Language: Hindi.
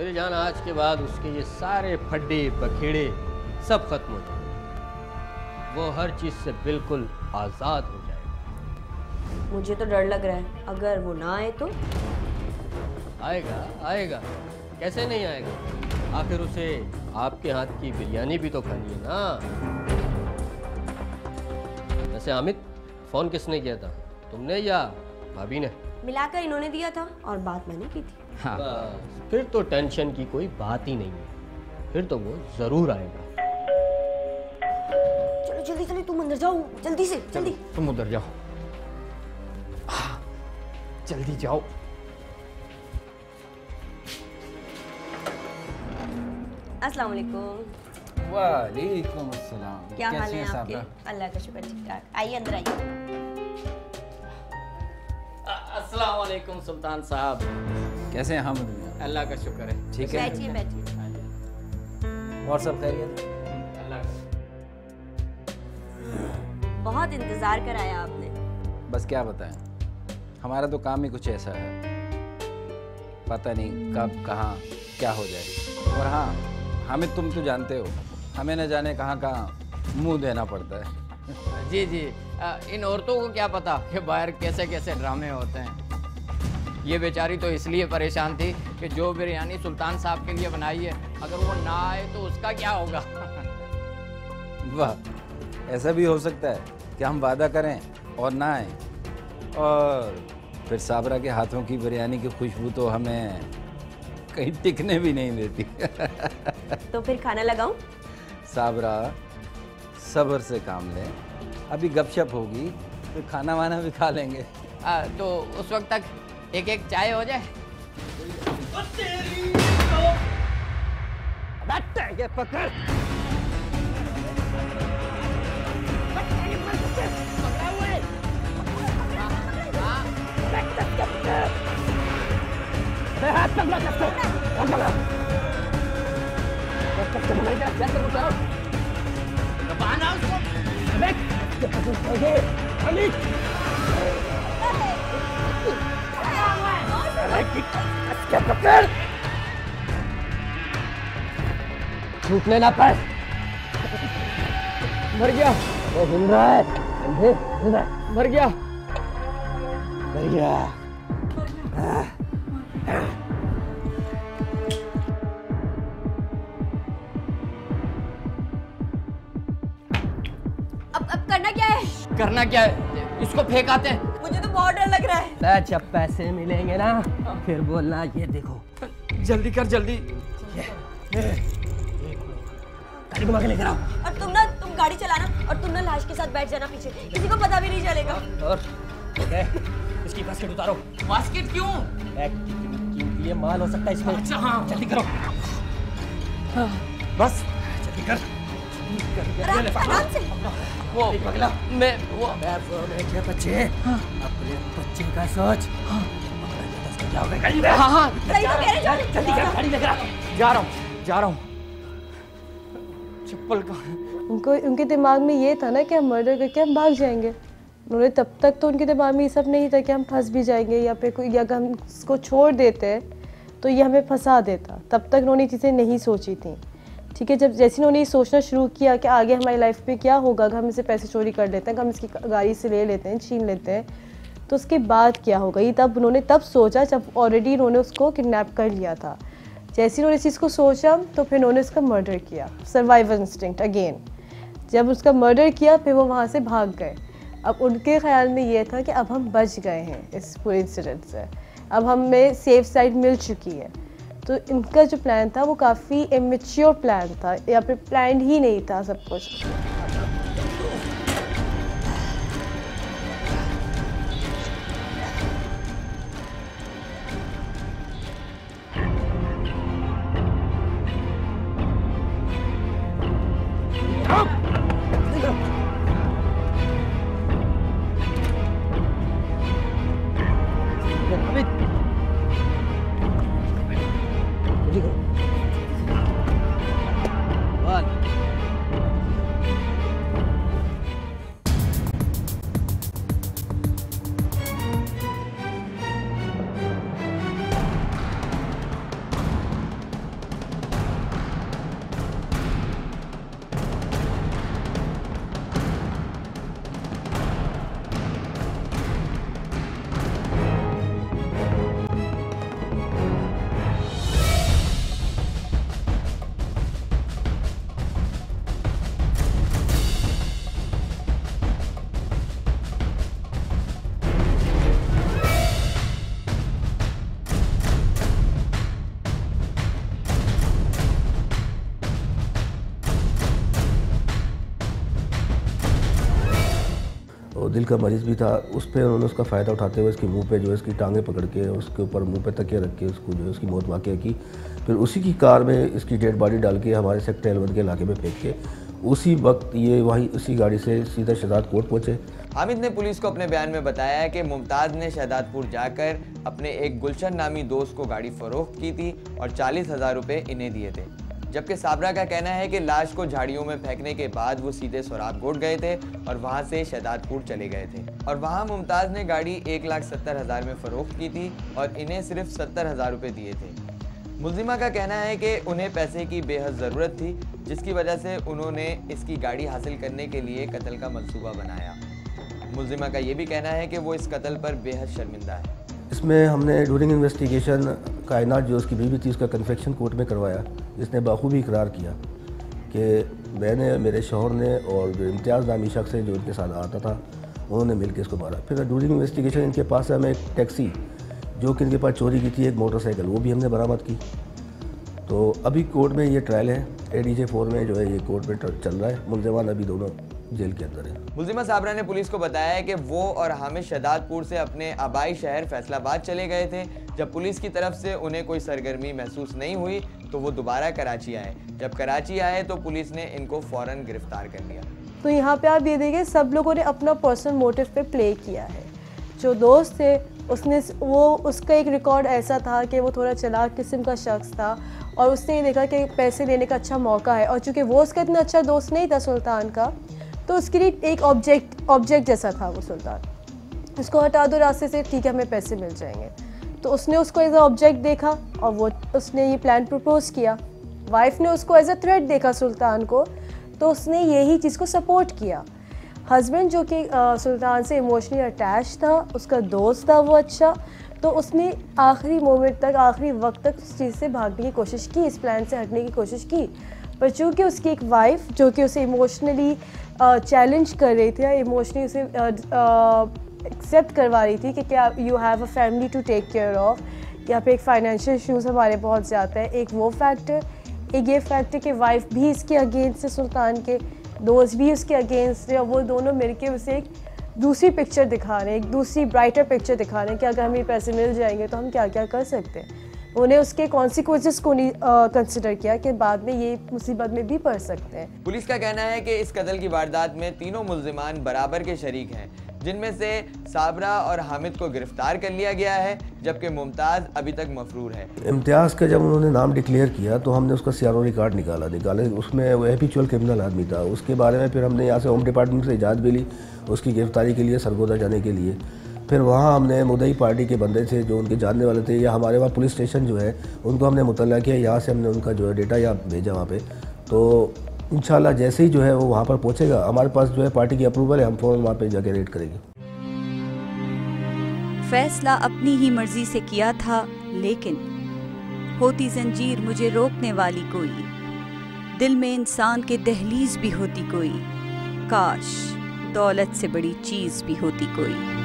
मेरी जान, आज के बाद उसके ये सारे फड्डे बखेड़े सब खत्म हो जाएंगे। वो हर चीज से बिल्कुल आजाद हो जाएगा। मुझे तो डर लग रहा है, अगर वो ना आए तो। आएगा आएगा, कैसे नहीं आएगा? आखिर उसे आपके हाथ की बिरयानी भी तो खानी है ना। वैसे हामिद, फोन किसने किया था, तुमने या भाभी ने? मिलाकर इन्होंने दिया था और बात मैंने की थी। हाँ। बस फिर तो टेंशन की कोई बात ही नहीं है, फिर तो वो जरूर आएगा। चलो जल्दी जल्दी, तुम अंदर जाओ, जल्दी से जल्दी। तुम उधर जाओ, जल्दी जाओ। अस्सलाम वालेकुम। वालेकुम अस्सलाम। क्या हाल कैसे है हैं आपके? साहब? अल्लाह का शुक्र, ठीक ठाक। आइए अंदर आइए। अस्सलाम वालेकुम सुल्तान साहब। कैसे हैं हामिद मियां? अल्लाह का शुक्र है। ठीक है। बैठिए बैठिए। और सब खैरियत? अल्लाह का बहुत इंतजार कराया आपने। बस क्या बताएं, हमारा तो काम ही कुछ ऐसा है, पता नहीं कब कहाँ क्या हो जाए। और हाँ हामिद, तुम तो जानते हो हमें न जाने कहाँ कहाँ मुंह देना पड़ता है। जी जी, इन औरतों को क्या पता कि बाहर कैसे कैसे ड्रामे होते हैं। ये बेचारी तो इसलिए परेशान थी कि जो बिरयानी सुल्तान साहब के लिए बनाई है, अगर वो ना आए तो उसका क्या होगा। वाह, ऐसा भी हो सकता है कि हम वादा करें और ना आए, और फिर साबरा के हाथों की बिरयानी की खुशबू तो हमें कहीं टिकने भी नहीं देती। तो फिर खाना लगाऊं? साबरा, सब्र से काम ले, अभी गपशप होगी फिर खाना वाना भी खा लेंगे। तो उस वक्त तक एक एक चाय हो जाए। ये पकड़। छूटने ना पाए। मर गया, वो हिल रहा है, मर गया, मर गया। अब करना क्या है? करना क्या है, इसको फेंक आते हैं। मुझे तो बहुत डर लग रहा है। जब पैसे मिलेंगे ना फिर बोलना। ये देखो, जल्दी कर जल्दी। गाड़ी घुमा के लेकर आओ। और तुम गाड़ी चलाना, और तुम ना लाश के साथ बैठ जाना पीछे, किसी को पता भी नहीं चलेगा। और इसकी बास्केट उतारो। बास्केट क्यों? कीमती ये माल हो सकता है इसमें। अच्छा हाँ, जल्दी करो। बस जल्दी कर। आराम से। वो पगला, मैं वो क्या बच्चे, अपने बच्चे का सोच। क्या होगा गाड़ी में? हाँ हाँ, सही तो कह रहे हो। जल्दी कर, गाड़ी लेकर आ। जा रहा हूँ। चप्पल का उनको, उनके दिमाग में ये था ना कि हम मर्डर करके हम भाग जाएंगे। उन्होंने तब तक तो उनके दिमाग में ये सब नहीं था कि हम फंस भी जाएंगे या फिर कोई, या हम इसको छोड़ देते तो ये हमें फंसा देता। तब तक उन्होंने चीज़ें नहीं सोची थी। ठीक है, जब जैसे उन्होंने ये सोचना शुरू किया कि आगे हमारी लाइफ में क्या होगा, अगर हम इसे पैसे चोरी कर लेते हैं, हम इसकी गाड़ी से ले लेते हैं, छीन लेते हैं, तो उसके बाद क्या होगा, ये तब उन्होंने तब सोचा जब ऑलरेडी उन्होंने उसको किडनैप कर लिया था। जैसे उन्होंने इस चीज़ को सोचा तो फिर उन्होंने उसका मर्डर किया। Survival instinct again. जब उसका मर्डर किया फिर वो वहाँ से भाग गए। अब उनके ख्याल में ये था कि अब हम बच गए हैं इस पूरे इंसिडेंट से, अब हमें सेफ साइड मिल चुकी है। तो इनका जो प्लान था वो काफ़ी इमेच्योर प्लान था, या फिर प्लान ही नहीं था सब कुछ। का मरीज़ भी था, उस पर उन्होंने उसका फ़ायदा उठाते हुए इसके मुंह पे जो है इसकी टांगें पकड़ के उसके ऊपर मुंह पे तकिया रख के उसको जो है उसकी मौत वाक़या की। फिर उसी की कार में इसकी डेड बॉडी डाल के हमारे सेक्टर L1 के इलाके में फेंक के उसी वक्त ये वहीं उसी गाड़ी से सीधा शहजाद कोर्ट पहुँचे। हामिद ने पुलिस को अपने बयान में बताया कि मुमताज़ ने शहजादपुर जाकर अपने एक गुलशन नामी दोस्त को गाड़ी फरोख्त की थी और 40,000 रुपये इन्हें दिए थे, जबकि साबरा का कहना है कि लाश को झाड़ियों में फेंकने के बाद वो सीधे सोराबकोट गए थे और वहां से शहजादपुर चले गए थे और वहां मुमताज़ ने गाड़ी 1,70,000 में फ़रोख्त की थी और इन्हें सिर्फ 70,000 रुपये दिए थे। मुल्जिमा का कहना है कि उन्हें पैसे की बेहद ज़रूरत थी, जिसकी वजह से उन्होंने इसकी गाड़ी हासिल करने के लिए कत्ल का मंसूबा बनाया। मुल्जिमा का ये भी कहना है कि वो इस कत्ल पर बेहद शर्मिंदा है। इसमें हमने ड्यूरिंग इन्वेस्टिगेशन कायनात जो उसकी बीवी थी उसका कन्फेक्शन कोर्ट में करवाया, जिसने बाखूबी इकरार किया कि मैंने, मेरे शौहर ने और जो इम्तियाज़ नामी शख्स है जो इनके साथ आता था, उन्होंने मिलकर इसको मारा। फिर ड्यूरिंग इन्वेस्टिगेशन इनके पास से हमें एक टैक्सी जो कि इनके पास चोरी की थी, एक मोटरसाइकिल, वो भी हमने बरामद की। तो अभी कोर्ट में ये ट्रायल है, ADJ 4 में जो है ये कोर्ट में चल रहा है। मुल्ज़िमान अभी दोनों जेल के अंदर है। मुल्जिमा साबरा ने पुलिस को बताया है कि वो और हामिद शहजादपुर से अपने आबाई शहर फैसलाबाद चले गए थे। जब पुलिस की तरफ से उन्हें कोई सरगर्मी महसूस नहीं हुई तो वो दोबारा कराची आए। जब कराची आए तो पुलिस ने इनको फ़ौरन गिरफ्तार कर लिया। तो यहाँ पे आप ये देखिए, सब लोगों ने अपना पर्सनल मोटिव पे प्ले किया है। जो दोस्त थे उसका एक रिकॉर्ड ऐसा था कि वो थोड़ा चालाक किस्म का शख्स था और उसने ये देखा कि पैसे लेने का अच्छा मौका है, और चूँकि वो उसका इतना अच्छा दोस्त नहीं था सुल्तान का, तो उसके लिए एक ऑब्जेक्ट जैसा था वो सुल्तान। उसको हटा दो रास्ते से, ठीक है हमें पैसे मिल जाएंगे। तो उसने उसको एज अ ऑब्जेक्ट देखा और उसने ये प्लान प्रपोज़ किया। वाइफ ने उसको एज अ थ्रेट देखा सुल्तान को, तो उसने यही चीज़ को सपोर्ट किया। हस्बैंड जो कि सुल्तान से इमोशनली अटैच था, उसका दोस्त था वो अच्छा, तो उसने आखिरी मोमेंट तक, आखिरी वक्त तक उस चीज़ से भागने की कोशिश की, इस प्लान से हटने की कोशिश की। पर चूँकि उसकी एक वाइफ जो कि उसे इमोशनली चैलेंज कर रही थी, इमोशनली उसे एक्सेप्ट करवा रही थी कि क्या you have a family to take care of, यहाँ पे एक फाइनेंशियल इशूज़ हमारे बहुत ज़्यादा है। एक वो फैक्टर, एक ये फैक्टर कि वाइफ भी इसके अगेंस्ट है, सुल्तान के दोस्त भी उसके अगेंस्ट है, और वो दोनों मिलकर उसे एक दूसरी पिक्चर दिखा रहे हैं, एक दूसरी ब्राइटर पिक्चर दिखा रहे हैं कि अगर हमें पैसे मिल जाएंगे तो हम क्या क्या कर सकते हैं। उन्हें उसके कॉन्सिक्वेंसेस को नहीं कंसिडर किया कि बाद में ये मुसीबत में भी पड़ सकते हैं। पुलिस का कहना है कि इस कत्ल की वारदात में तीनों मुल्जिमान बराबर के शरीक हैं, जिनमें से साबरा और हामिद को गिरफ्तार कर लिया गया है, जबकि मुमताज़ अभी तक मफरूर है। इम्तियाज़ का जब उन्होंने नाम डिक्लेयर किया तो हमने उसका CRO रिकॉर्ड निकाले, उसमें वो हैबिचुअल क्रिमिनल आदमी था। उसके बारे में फिर हमने यहाँ से होम डिपार्टमेंट से इजाज़त भी ली उसकी गिरफ्तारी के लिए, सरगोदा जाने के लिए। फिर वहाँ हमने मुदई पार्टी के बंदे थे जो उनके जानने वाले थे, या हमारे वहाँ पुलिस स्टेशन जो है उनको हमने मुतल्ला किया, यहाँ से हमने उनका जो है डेटा या भेजा वहाँ पे। तो इंशाल्लाह जैसे ही जो है वो वहाँ पर पहुँचेगा, हमारे पास जो है पार्टी की अप्रूवल है, हम फ़ौरन वहाँ पे जाके रेड करेंगे। फैसला अपनी ही मर्जी से किया था, लेकिन होती जंजीर मुझे रोकने वाली कोई, दिल में इंसान के दहलीज भी होती कोई, काश दौलत से बड़ी चीज़ भी होती कोई।